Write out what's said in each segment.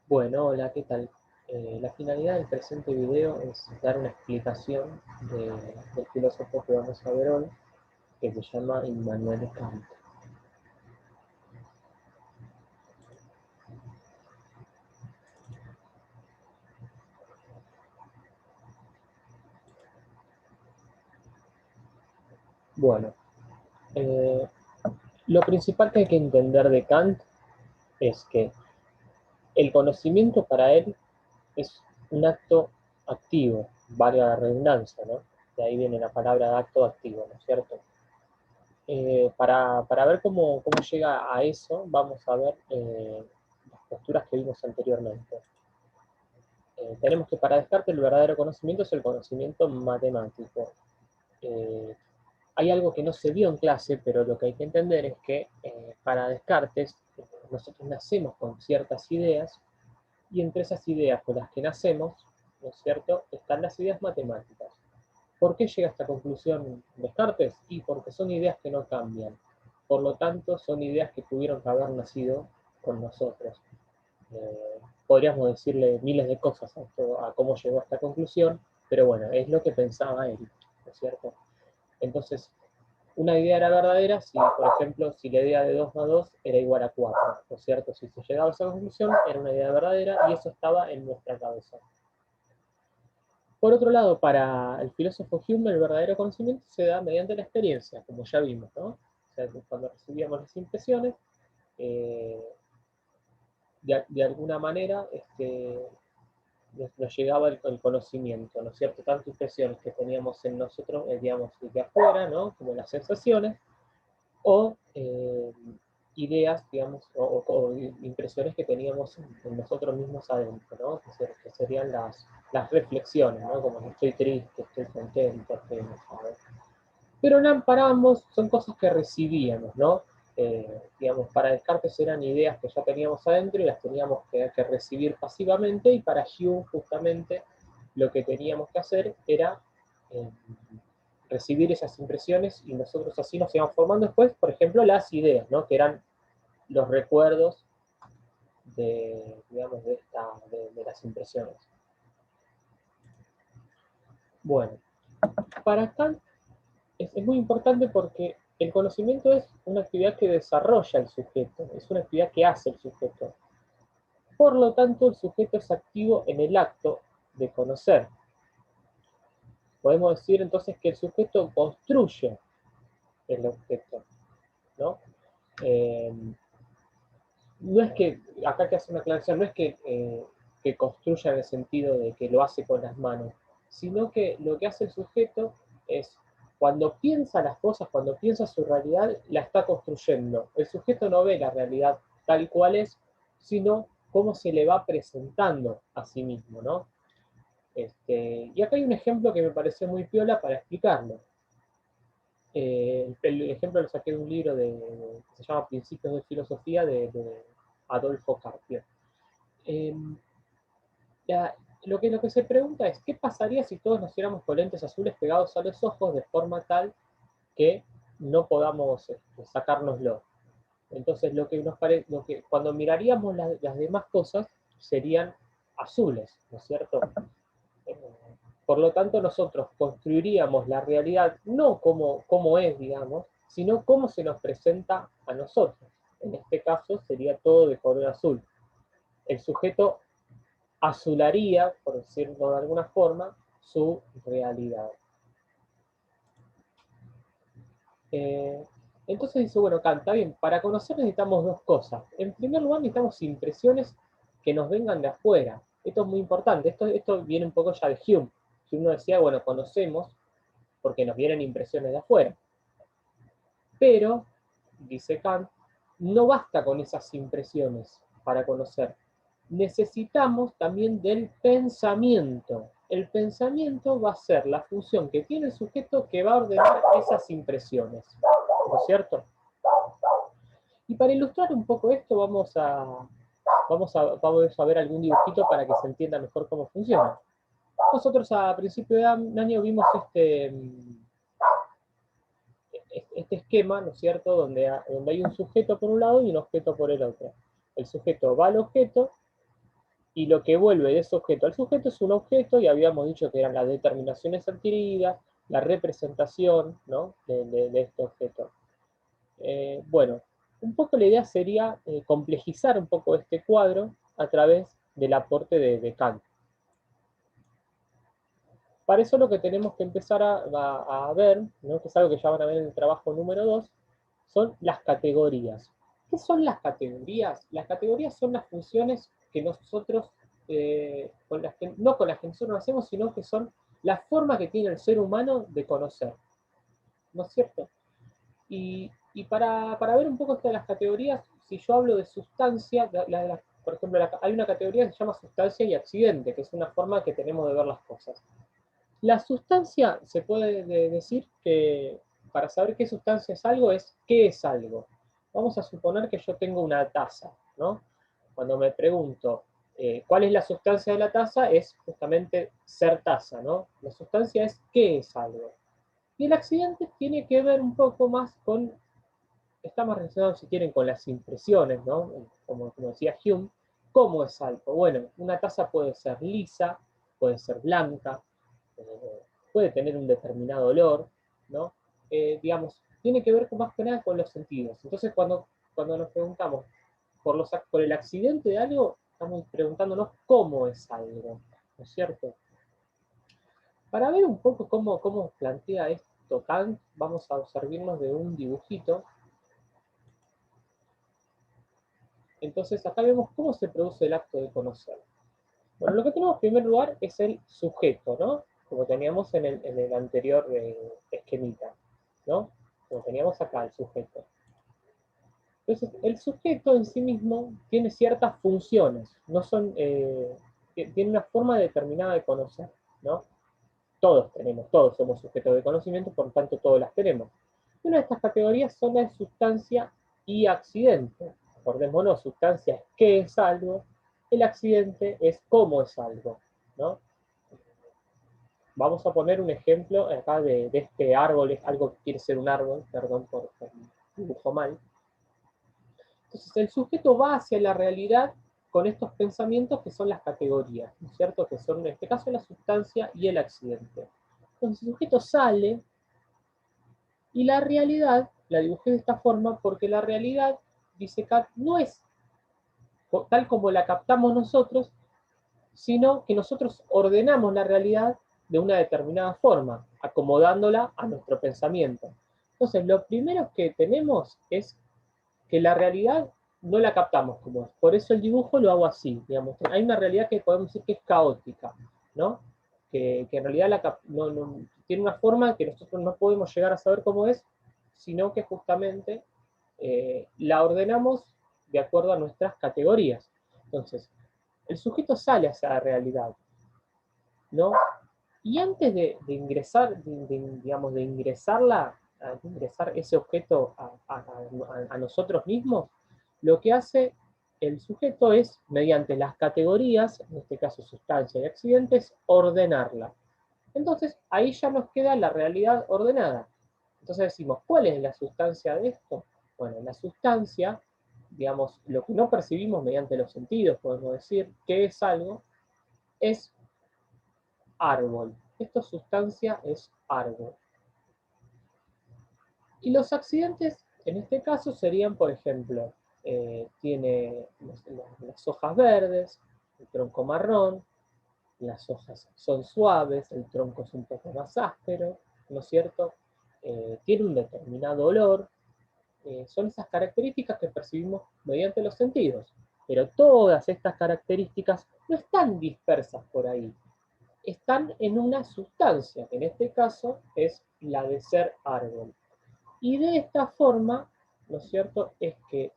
Bueno, hola, ¿qué tal? La finalidad del presente video es dar una explicación del filósofo que vamos a ver hoy, que se llama Immanuel Kant. Bueno, eh, lo principal que hay que entender de Kant es que el conocimiento para él es un acto activo, valga la redundancia, ¿no? De ahí viene la palabra acto activo, ¿no es cierto? Para ver cómo llega a eso, vamos a ver las posturas que vimos anteriormente. Tenemos que para Descartes el verdadero conocimiento es el conocimiento matemático. Eh, Hay algo que no se vio en clase, pero lo que hay que entender es que para Descartes nosotros nacemos con ciertas ideas y entre esas ideas con las que nacemos, ¿no es cierto?, están las ideas matemáticas. ¿Por qué llega a esta conclusión Descartes? Y porque son ideas que no cambian. Por lo tanto, son ideas que tuvieron que haber nacido con nosotros. Podríamos decirle miles de cosas a cómo llegó a esta conclusión, pero bueno, es lo que pensaba él, ¿no es cierto? Entonces, una idea era verdadera si, por ejemplo, si la idea de 2 más 2 era igual a 4, ¿no es cierto? Si se llegaba a esa conclusión, era una idea verdadera y eso estaba en nuestra cabeza. Por otro lado, para el filósofo Hume, el verdadero conocimiento se da mediante la experiencia, como ya vimos, ¿no? O sea, cuando recibíamos las impresiones, eh, de alguna manera nos llegaba el conocimiento, ¿no es cierto? Tanto impresiones que teníamos en nosotros, digamos, de afuera, ¿no? Como las sensaciones, o ideas, digamos, o impresiones que teníamos en nosotros mismos adentro, ¿no? Que serían las reflexiones, ¿no? Como que estoy triste, estoy contento, estoy enojado. Pero para ambos son cosas que recibíamos, ¿no? Digamos, para Descartes eran ideas que ya teníamos adentro y las teníamos que recibir pasivamente, y para Hume justamente lo que teníamos que hacer era eh, recibir esas impresiones y nosotros así nos íbamos formando después, por ejemplo, las ideas, ¿no? Que eran los recuerdos digamos, de las impresiones. Bueno, para Kant es muy importante porque el conocimiento es una actividad que desarrolla el sujeto, es una actividad que hace el sujeto. Por lo tanto, el sujeto es activo en el acto de conocer. Podemos decir entonces que el sujeto construye el objeto, ¿no? Eh, no es que, acá hay que hacer una aclaración, no es que construya en el sentido de que lo hace con las manos, sino que lo que hace el sujeto es, cuando piensa las cosas, cuando piensa su realidad, la está construyendo. El sujeto no ve la realidad tal cual es, sino cómo se le va presentando a sí mismo, ¿no? Y acá hay un ejemplo que me pareció muy piola para explicarlo. El ejemplo lo saqué de un libro que se llama Principios de Filosofía de Adolfo Carpio. Eh, la- lo que se pregunta es, ¿qué pasaría si todos nos hiciéramos con lentes azules pegados a los ojos de forma tal que no podamos sacárnoslo? Entonces, cuando miraríamos las demás cosas, serían azules, ¿no es cierto? Eh, por lo tanto, nosotros construiríamos la realidad no como es, digamos, sino cómo se nos presenta a nosotros. En este caso, sería todo de color azul. El sujeto azularía, por decirlo de alguna forma, su realidad. Eh, entonces dice, bueno, Kant, está bien, para conocer necesitamos dos cosas. En primer lugar, necesitamos impresiones que nos vengan de afuera. Esto es muy importante. Esto viene un poco ya de Hume. Hume nos decía, bueno, conocemos porque nos vienen impresiones de afuera. Pero, dice Kant, no basta con esas impresiones para conocer. Necesitamos también del pensamiento. El pensamiento va a ser la función que tiene el sujeto que va a ordenar esas impresiones. ¿No es cierto? Y para ilustrar un poco esto, vamos a ver algún dibujito para que se entienda mejor cómo funciona. Nosotros a principio de año vimos este esquema, ¿no es cierto?, donde hay un sujeto por un lado y un objeto por el otro. El sujeto va al objeto y lo que vuelve de ese objeto al sujeto es un objeto, y habíamos dicho que eran las determinaciones adquiridas, la representación, ¿no?, de este objeto. Bueno, un poco la idea sería complejizar un poco este cuadro a través del aporte de Kant. Para eso lo que tenemos que empezar a ver, ¿no?, que es algo que ya van a ver en el trabajo número 2, son las categorías. ¿Qué son las categorías? Las categorías son las funciones que nosotros, no con las que nosotros hacemos, sino que son la forma que tiene el ser humano de conocer, ¿no es cierto? Y para ver un poco esto de las categorías, si yo hablo de sustancia, por ejemplo, hay una categoría que se llama sustancia y accidente, que es una forma que tenemos de ver las cosas. La sustancia, se puede decir que para saber qué sustancia es algo, es qué es algo. Vamos a suponer que yo tengo una taza, ¿no? Cuando me pregunto cuál es la sustancia de la taza, es justamente ser taza, ¿no? La sustancia es qué es algo. Y el accidente tiene que ver un poco más con, está más relacionado, si quieren, con las impresiones, ¿no? Como decía Hume, ¿cómo es algo? Bueno, una taza puede ser lisa, puede ser blanca, puede tener un determinado olor, ¿no? Digamos, tiene que ver más que nada con los sentidos. Entonces, cuando nos preguntamos por el accidente de algo, estamos preguntándonos cómo es algo, ¿no es cierto? Para ver un poco cómo plantea esto Kant, vamos a servirnos de un dibujito. Entonces, acá vemos cómo se produce el acto de conocer. Bueno, lo que tenemos en primer lugar es el sujeto, ¿no? Como teníamos en el anterior esquemita, ¿no? Como teníamos acá el sujeto. Entonces, el sujeto en sí mismo tiene ciertas funciones, no son, tiene una forma determinada de conocer, ¿no? Todos somos sujetos de conocimiento, por lo tanto todos las tenemos. Una de estas categorías son la sustancia y accidente. Acordémonos, sustancia es qué es algo, el accidente es cómo es algo, ¿no? Vamos a poner un ejemplo acá de este árbol, es algo que quiere ser un árbol, perdón por dibujo mal. Entonces el sujeto va hacia la realidad con estos pensamientos que son las categorías, ¿no es cierto? Que son en este caso la sustancia y el accidente. Entonces el sujeto sale y la realidad la dibujé de esta forma porque la realidad, dice Kant, no es tal como la captamos nosotros, sino que nosotros ordenamos la realidad de una determinada forma, acomodándola a nuestro pensamiento. Entonces, lo primero que tenemos es que la realidad no la captamos como es. Por eso el dibujo lo hago así, digamos. Hay una realidad que podemos decir que es caótica, ¿no? Que en realidad tiene una forma que nosotros no podemos llegar a saber cómo es, sino que justamente la ordenamos de acuerdo a nuestras categorías. Entonces, el sujeto sale hacia la realidad, ¿no? Y antes de ingresar, digamos, de ingresar ese objeto a nosotros mismos, lo que hace el sujeto es, mediante las categorías, en este caso sustancia y accidentes, ordenarla. Entonces, ahí ya nos queda la realidad ordenada. Entonces decimos, ¿cuál es la sustancia de esto? Bueno, la sustancia, digamos, lo que no percibimos mediante los sentidos, podemos decir que es algo, es árbol. Esta sustancia es árbol. Y los accidentes, en este caso, serían, por ejemplo, tiene las hojas verdes, el tronco marrón, las hojas son suaves, el tronco es un poco más áspero, ¿no es cierto? Tiene un determinado olor, son esas características que percibimos mediante los sentidos. Pero todas estas características no están dispersas por ahí, están en una sustancia, que en este caso es la de ser árbol. Y de esta forma, ¿no es cierto?, es que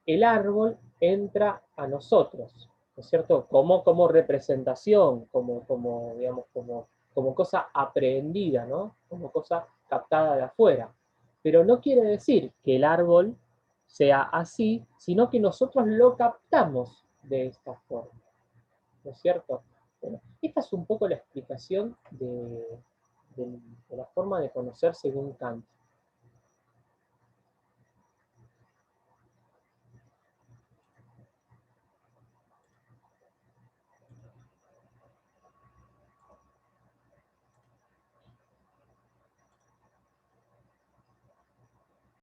el árbol entra a nosotros, ¿no es cierto?, como representación, digamos, como cosa aprehendida, ¿no?, como cosa captada de afuera. Pero no quiere decir que el árbol sea así, sino que nosotros lo captamos de esta forma, ¿no es cierto? Bueno, esta es un poco la explicación de la forma de conocer según Kant.